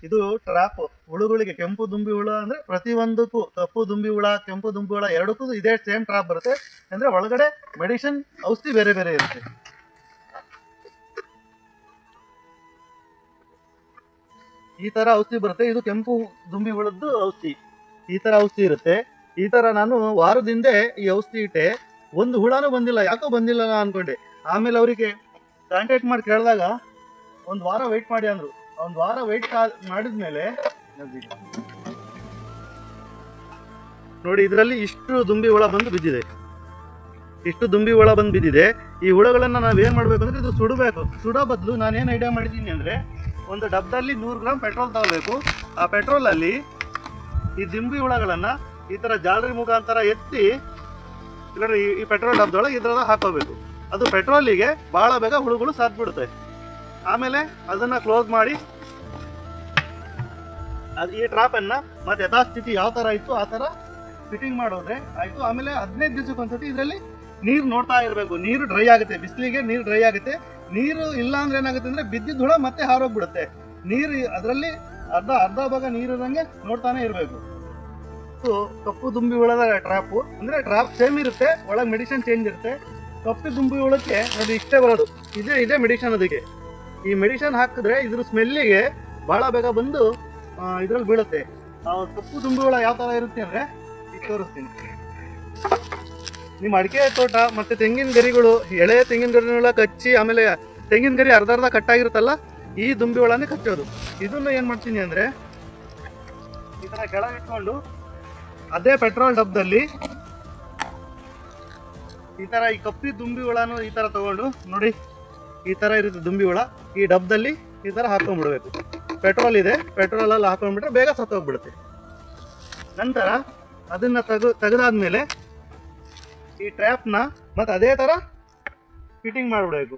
ಇದು ಟ್ರಾಪ್ ಹುಳುಗಳಿಗೆ. ಕೆಂಪು ದುಂಬಿ ಹುಳ ಅಂದ್ರೆ ಪ್ರತಿಯೊಂದಕ್ಕೂ ಕಪ್ಪು ದುಂಬಿ ಹುಳ, ಕೆಂಪು ದುಂಬಿ ಹುಳ ಎರಡಕ್ಕೂ ಇದೇ ಸೇಮ್ ಟ್ರಾಪ್ ಬರುತ್ತೆ. ಅಂದ್ರೆ ಒಳಗಡೆ ಮೆಡಿಸಿನ್ ಔಷಧಿ ಬೇರೆ ಬೇರೆ ಇರುತ್ತೆ. ಈ ತರ ಔಷಧಿ ಬರುತ್ತೆ. ಇದು ಕೆಂಪು ದುಂಬಿ ಹುಳದ್ದು ಔಷಧಿ. ಈ ತರ ಔಷಧಿ ಇರುತ್ತೆ. ಈ ತರ ನಾನು ವಾರದಿಂದ ಈ ಔಷಧಿ ಇಟ್ಟೆ, ಒಂದು ಹುಳನೂ ಬಂದಿಲ್ಲ. ಯಾಕೋ ಬಂದಿಲ್ಲ ಅನ್ಕೊಂಡೆ. ಆಮೇಲೆ ಅವರಿಗೆ ಕಾಂಟ್ಯಾಕ್ಟ್ ಮಾಡಿ ಕೇಳಿದಾಗ ಒಂದು ವಾರ ವೆಯ್ಟ್ ಮಾಡಿ ಅಂದ್ರು. ಒಂದು ವಾರ ವೆಯ್ಟ್ ಮಾಡಿದ್ಮೇಲೆ ನೋಡಿ, ಇದರಲ್ಲಿ ಇಷ್ಟು ದುಂಬಿ ಹುಳ ಬಂದು ಬಿದ್ದಿದೆ. ಇಷ್ಟು ದುಂಬಿ ಹುಳ ಬಂದು ಬಿದ್ದಿದೆ. ಈ ಹುಳಗಳನ್ನ ನಾವೇನ್ ಮಾಡ್ಬೇಕು ಅಂದ್ರೆ ಇದು ಸುಡಬೇಕು. ಸುಡೋ ಬದಲು ನಾನೇನು ಐಡಿಯಾ ಮಾಡಿದ್ದೀನಿ ಅಂದ್ರೆ, ಒಂದು ಡಬ್ಬದಲ್ಲಿ 100 ಗ್ರಾಮ್ ಪೆಟ್ರೋಲ್ ತಗೋಬೇಕು. ಆ ಪೆಟ್ರೋಲ್ ಅಲ್ಲಿ ಈ ದುಂಬಿ ಹುಳಗಳನ್ನ ಈ ತರ ಜಾಲರಿ ಮುಖಾಂತರ ಎತ್ತಿ ಇಲ್ಲದ್ರೆ ಈ ಪೆಟ್ರೋಲ್ ಡಬ್ಬದೊಳಗೆ ಇದ್ರದ ಹಾಕೋಬೇಕು. ಅದು ಪೆಟ್ರೋಲಿಗೆ ಬಹಳ ಬೇಗ ಹುಳುಗಳು ಸಾತ್ಬಿಡುತ್ತೆ. ಆಮೇಲೆ ಅದನ್ನ ಕ್ಲೋಸ್ ಮಾಡಿ ಈ ಟ್ರಾಪ್ ಅನ್ನ ಮತ್ತೆ ಯಥಾಸ್ಥಿತಿ ಯಾವ ತರ ಇತ್ತು ಆ ತರ ಫಿಟ್ಟಿಂಗ್ ಮಾಡೋದ್ರೆ ಆಯ್ತು. ಆಮೇಲೆ 15 ದಿವಸಕ್ಕೆ ಒಂದ್ಸತಿ ಇದರಲ್ಲಿ ನೀರು ನೋಡ್ತಾ ಇರಬೇಕು. ನೀರು ಡ್ರೈ ಆಗುತ್ತೆ, ಬಿಸಿಲಿಗೆ ನೀರು ಡ್ರೈ ಆಗುತ್ತೆ. ನೀರು ಇಲ್ಲ ಅಂದ್ರೆ ಏನಾಗುತ್ತೆ ಅಂದ್ರೆ ಬಿದ್ದಿದ್ದ ಹುಳ ಮತ್ತೆ ಹಾರೋಗ್ಬಿಡುತ್ತೆ. ನೀರು ಅದರಲ್ಲಿ ಅರ್ಧ ಭಾಗ ನೀರಿರಂಗೆ ನೋಡ್ತಾನೆ ಇರಬೇಕು. ಕಪ್ಪು ದುಂಬಿ ಹುಳದ ಟ್ರಾಪು ಅಂದ್ರೆ ಟ್ರಾಪ್ ಸೇಮ್ ಇರುತ್ತೆ, ಒಳಗೆ ಮೆಡಿಸಿನ್ ಚೇಂಜ್ ಇರುತ್ತೆ. ಕಪ್ಪು ದುಂಬಿ ಹುಳಕ್ಕೆ ಅದು ಇಷ್ಟೇ ಬರೋದು. ಇದೇ ಮೆಡಿಸಿನ್. ಅದಕ್ಕೆ ಈ ಮೆಡಿಸಿನ್ ಹಾಕಿದ್ರೆ ಇದ್ರ ಸ್ಮೆಲ್ಲಿಗೆ ಬಹಳ ಬೇಗ ಬಂದು ಇದ್ರಲ್ಲಿ ಬೀಳುತ್ತೆ. ಕಪ್ಪು ದುಂಬಿ ಹುಳ ಯಾವ ತರ ಇರುತ್ತೆ ಅಂದ್ರೆ ಈಗ ತೋರಿಸ್ತೀನಿ. ನಿಮ್ಮ ಅಡಿಕೆ ತೋಟ ಮತ್ತೆ ತೆಂಗಿನ ಗರಿಗಳು, ಎಳೆ ತೆಂಗಿನ ಗರಿನೆಲ್ಲ ಕಚ್ಚಿ ಆಮೇಲೆ ತೆಂಗಿನ ಗರಿ ಅರ್ಧ ಕಟ್ಟಾಗಿರುತ್ತಲ್ಲ, ಈ ದುಂಬಿ ಹುಳನೇ ಕಚ್ಚೋದು. ಇದನ್ನು ಏನ್ ಮಾಡ್ತೀನಿ ಅಂದ್ರೆ ಈ ತರ ಕೆಳಗಿಟ್ಕೊಂಡು ಅದೇ ಪೆಟ್ರೋಲ್ ಡಬ್ಬದಲ್ಲಿ ಈ ತರ ಈ ಕಪ್ಪಿ ದುಂಬಿ ಹುಳನು ಈ ತರ ತಗೊಂಡು ನೋಡಿ, ಈ ತರ ಇರುತ್ತೆ ದುಂಬಿ ಹುಳ. ಈ ಡಬ್ಬದಲ್ಲಿ ಈ ತರ ಹಾಕೊಂಡ್ಬಿಡ್ಬೇಕು. ಪೆಟ್ರೋಲ್ ಇದೆ, ಪೆಟ್ರೋಲ್ ಅಲ್ಲಿ ಹಾಕೊಂಡ್ಬಿಟ್ರೆ ಬೇಗ ಸತ್ತೋಗ್ಬಿಡುತ್ತೆ. ನಂತರ ಅದನ್ನ ತೆಗೆದಾದ್ಮೇಲೆ ಈ ಟ್ರ್ಯಾಪ್ನ ಮತ್ತೆ ಅದೇ ತರ ಫಿಟ್ಟಿಂಗ್ ಮಾಡ್ಬಿಡ್ಬೇಕು.